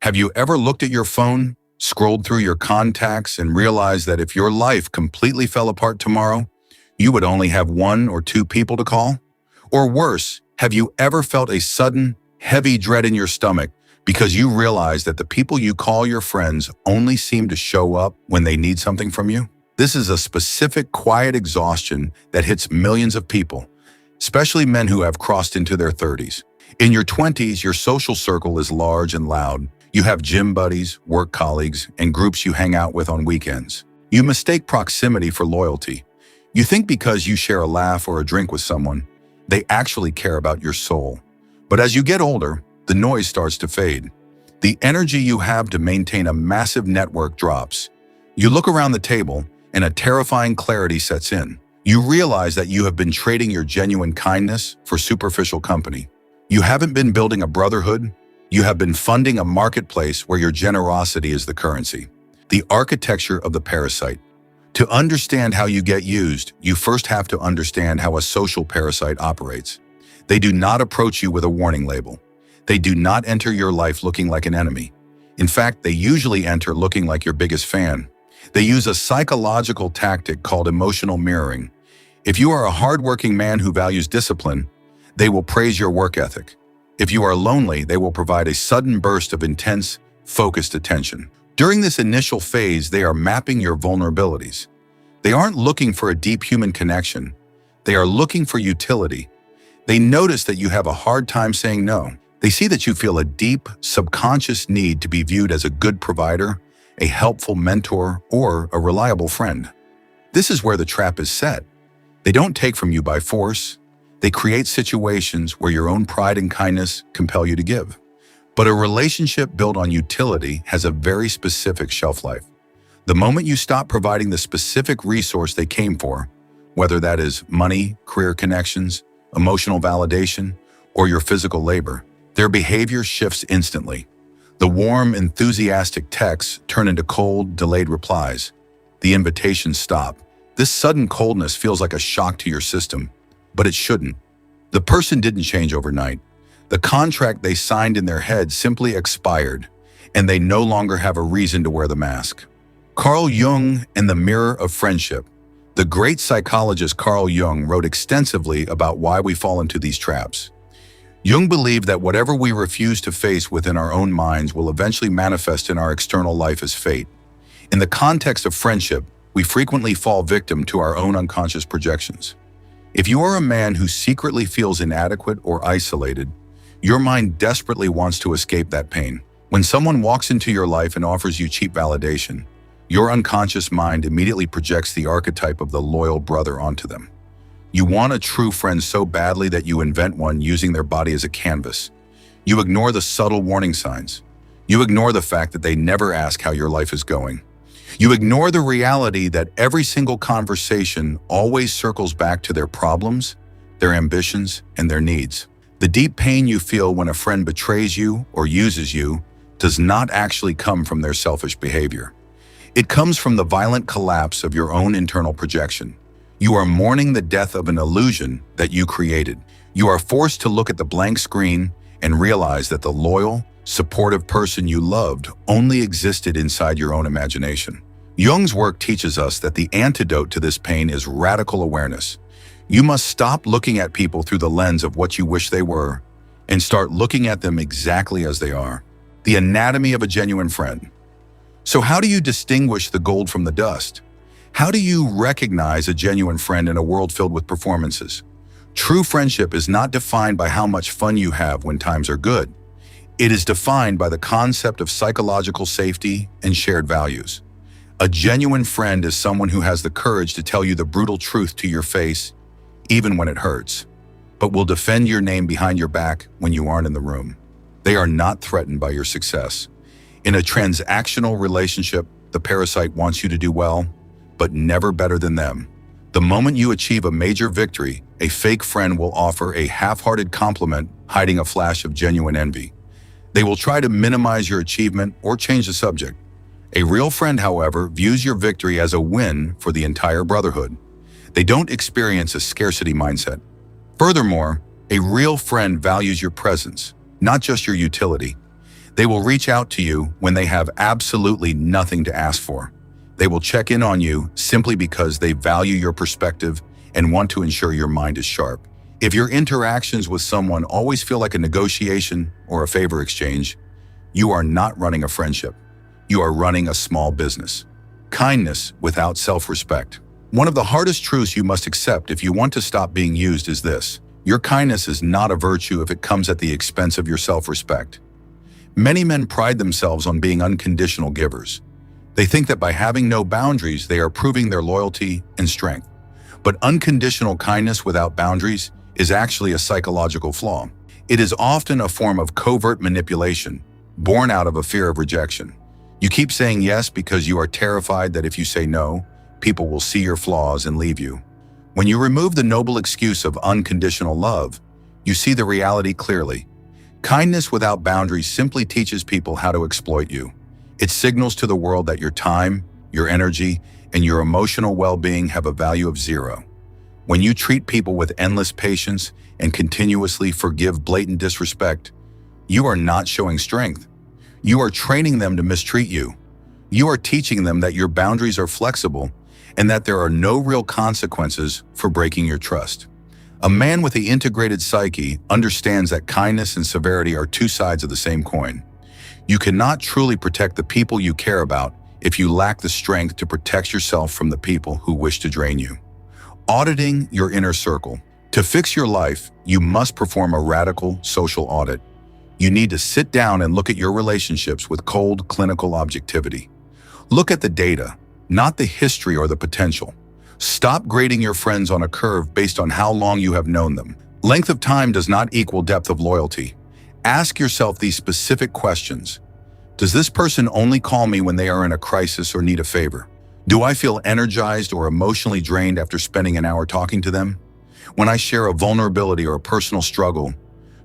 Have you ever looked at your phone, scrolled through your contacts, and realized that if your life completely fell apart tomorrow, you would only have one or two people to call? Or worse, have you ever felt a sudden, heavy dread in your stomach because you realize that the people you call your friends only seem to show up when they need something from you? This is a specific quiet exhaustion that hits millions of people, especially men who have crossed into their 30s. In your 20s, your social circle is large and loud. You have gym buddies, work colleagues, and groups you hang out with on weekends. You mistake proximity for loyalty. You think because you share a laugh or a drink with someone, they actually care about your soul. But as you get older, the noise starts to fade. The energy you have to maintain a massive network drops. You look around the table, and a terrifying clarity sets in. You realize that you have been trading your genuine kindness for superficial company. You haven't been building a brotherhood. You have been funding a marketplace where your generosity is the currency. The architecture of the parasite. To understand how you get used, you first have to understand how a social parasite operates. They do not approach you with a warning label. They do not enter your life looking like an enemy. In fact, they usually enter looking like your biggest fan. They use a psychological tactic called emotional mirroring. If you are a hardworking man who values discipline, they will praise your work ethic. If you are lonely, they will provide a sudden burst of intense, focused attention. During this initial phase, they are mapping your vulnerabilities. They aren't looking for a deep human connection. They are looking for utility. They notice that you have a hard time saying no. They see that you feel a deep, subconscious need to be viewed as a good provider, a helpful mentor, or a reliable friend. This is where the trap is set. They don't take from you by force. They create situations where your own pride and kindness compel you to give. But a relationship built on utility has a very specific shelf life. The moment you stop providing the specific resource they came for, whether that is money, career connections, emotional validation, or your physical labor, their behavior shifts instantly. The warm, enthusiastic texts turn into cold, delayed replies. The invitations stop. This sudden coldness feels like a shock to your system, but it shouldn't. The person didn't change overnight. The contract they signed in their head simply expired, and they no longer have a reason to wear the mask. Carl Jung and the Mirror of Friendship. The great psychologist Carl Jung wrote extensively about why we fall into these traps. Jung believed that whatever we refuse to face within our own minds will eventually manifest in our external life as fate. In the context of friendship, we frequently fall victim to our own unconscious projections. If you are a man who secretly feels inadequate or isolated, your mind desperately wants to escape that pain. When someone walks into your life and offers you cheap validation, your unconscious mind immediately projects the archetype of the loyal brother onto them. You want a true friend so badly that you invent one using their body as a canvas. You ignore the subtle warning signs. You ignore the fact that they never ask how your life is going. You ignore the reality that every single conversation always circles back to their problems, their ambitions, and their needs. The deep pain you feel when a friend betrays you or uses you does not actually come from their selfish behavior. It comes from the violent collapse of your own internal projection. You are mourning the death of an illusion that you created. You are forced to look at the blank screen and realize that the loyal, supportive person you loved only existed inside your own imagination. Jung's work teaches us that the antidote to this pain is radical awareness. You must stop looking at people through the lens of what you wish they were and start looking at them exactly as they are. The anatomy of a genuine friend. So how do you distinguish the gold from the dust? How do you recognize a genuine friend in a world filled with performances? True friendship is not defined by how much fun you have when times are good. It is defined by the concept of psychological safety and shared values. A genuine friend is someone who has the courage to tell you the brutal truth to your face, even when it hurts, but will defend your name behind your back when you aren't in the room. They are not threatened by your success. In a transactional relationship, the parasite wants you to do well, but never better than them. The moment you achieve a major victory, a fake friend will offer a half-hearted compliment, hiding a flash of genuine envy. They will try to minimize your achievement or change the subject. A real friend, however, views your victory as a win for the entire brotherhood. They don't experience a scarcity mindset. Furthermore, a real friend values your presence, not just your utility. They will reach out to you when they have absolutely nothing to ask for. They will check in on you simply because they value your perspective and want to ensure your mind is sharp. If your interactions with someone always feel like a negotiation or a favor exchange, you are not running a friendship. You are running a small business. Kindness without self-respect. One of the hardest truths you must accept if you want to stop being used is this: your kindness is not a virtue if it comes at the expense of your self-respect. Many men pride themselves on being unconditional givers. They think that by having no boundaries, they are proving their loyalty and strength. But unconditional kindness without boundaries is actually a psychological flaw. It is often a form of covert manipulation, born out of a fear of rejection. You keep saying yes because you are terrified that if you say no, people will see your flaws and leave you. When you remove the noble excuse of unconditional love, you see the reality clearly. Kindness without boundaries simply teaches people how to exploit you. It signals to the world that your time, your energy, and your emotional well-being have a value of zero. When you treat people with endless patience and continuously forgive blatant disrespect, you are not showing strength. You are training them to mistreat you. You are teaching them that your boundaries are flexible and that there are no real consequences for breaking your trust. A man with the integrated psyche understands that kindness and severity are two sides of the same coin. You cannot truly protect the people you care about if you lack the strength to protect yourself from the people who wish to drain you. Auditing your inner circle. To fix your life, you must perform a radical social audit. You need to sit down and look at your relationships with cold, clinical objectivity. Look at the data, not the history or the potential. Stop grading your friends on a curve based on how long you have known them. Length of time does not equal depth of loyalty. Ask yourself these specific questions. Does this person only call me when they are in a crisis or need a favor? Do I feel energized or emotionally drained after spending an hour talking to them? When I share a vulnerability or a personal struggle,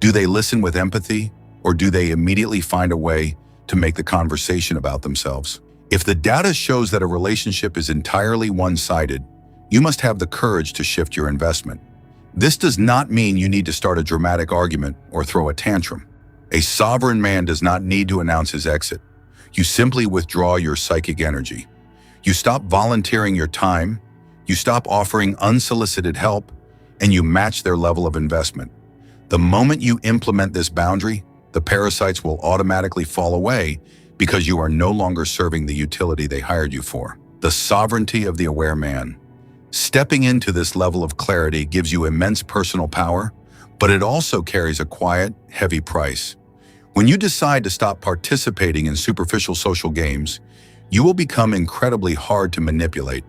do they listen with empathy, or do they immediately find a way to make the conversation about themselves? If the data shows that a relationship is entirely one-sided, you must have the courage to shift your investment. This does not mean you need to start a dramatic argument or throw a tantrum. A sovereign man does not need to announce his exit. You simply withdraw your psychic energy. You stop volunteering your time, you stop offering unsolicited help, and you match their level of investment. The moment you implement this boundary, the parasites will automatically fall away because you are no longer serving the utility they hired you for. The sovereignty of the aware man. Stepping into this level of clarity gives you immense personal power, but it also carries a quiet, heavy price. When you decide to stop participating in superficial social games, you will become incredibly hard to manipulate.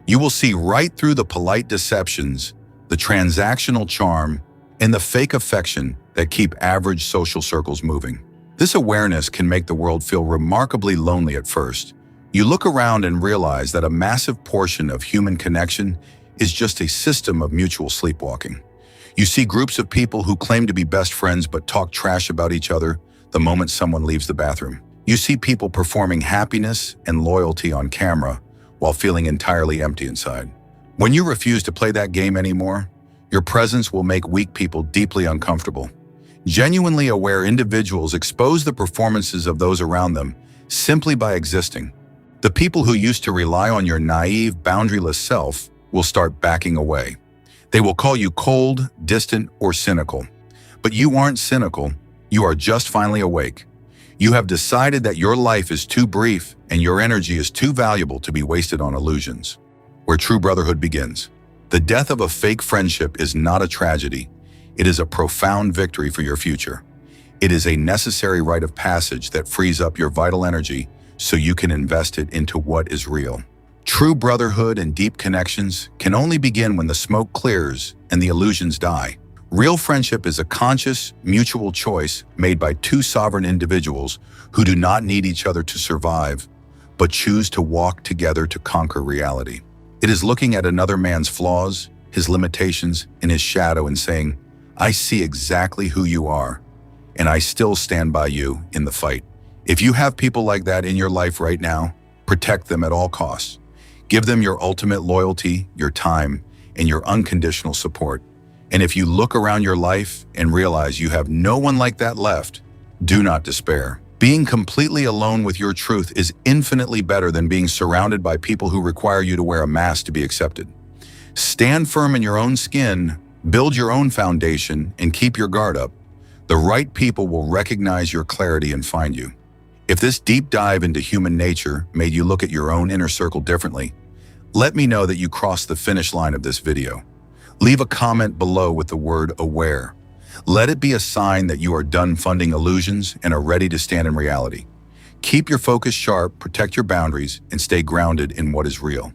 You will see right through the polite deceptions, the transactional charm, and the fake affection that keep average social circles moving. This awareness can make the world feel remarkably lonely at first. You look around and realize that a massive portion of human connection is just a system of mutual sleepwalking. You see groups of people who claim to be best friends but talk trash about each other the moment someone leaves the bathroom. You see people performing happiness and loyalty on camera while feeling entirely empty inside. When you refuse to play that game anymore, your presence will make weak people deeply uncomfortable. Genuinely aware individuals expose the performances of those around them simply by existing. The people who used to rely on your naive, boundaryless self will start backing away. They will call you cold, distant, or cynical. But you aren't cynical, you are just finally awake. You have decided that your life is too brief and your energy is too valuable to be wasted on illusions. Where true brotherhood begins. The death of a fake friendship is not a tragedy. It is a profound victory for your future. It is a necessary rite of passage that frees up your vital energy so you can invest it into what is real. True brotherhood and deep connections can only begin when the smoke clears and the illusions die. Real friendship is a conscious, mutual choice made by two sovereign individuals who do not need each other to survive, but choose to walk together to conquer reality. It is looking at another man's flaws, his limitations, and his shadow and saying, I see exactly who you are, and I still stand by you in the fight. If you have people like that in your life right now, protect them at all costs. Give them your ultimate loyalty, your time, and your unconditional support. And if you look around your life and realize you have no one like that left, do not despair. Being completely alone with your truth is infinitely better than being surrounded by people who require you to wear a mask to be accepted. Stand firm in your own skin, build your own foundation, and keep your guard up. The right people will recognize your clarity and find you. If this deep dive into human nature made you look at your own inner circle differently, let me know that you crossed the finish line of this video. Leave a comment below with the word aware. Let it be a sign that you are done funding illusions and are ready to stand in reality. Keep your focus sharp, protect your boundaries, and stay grounded in what is real.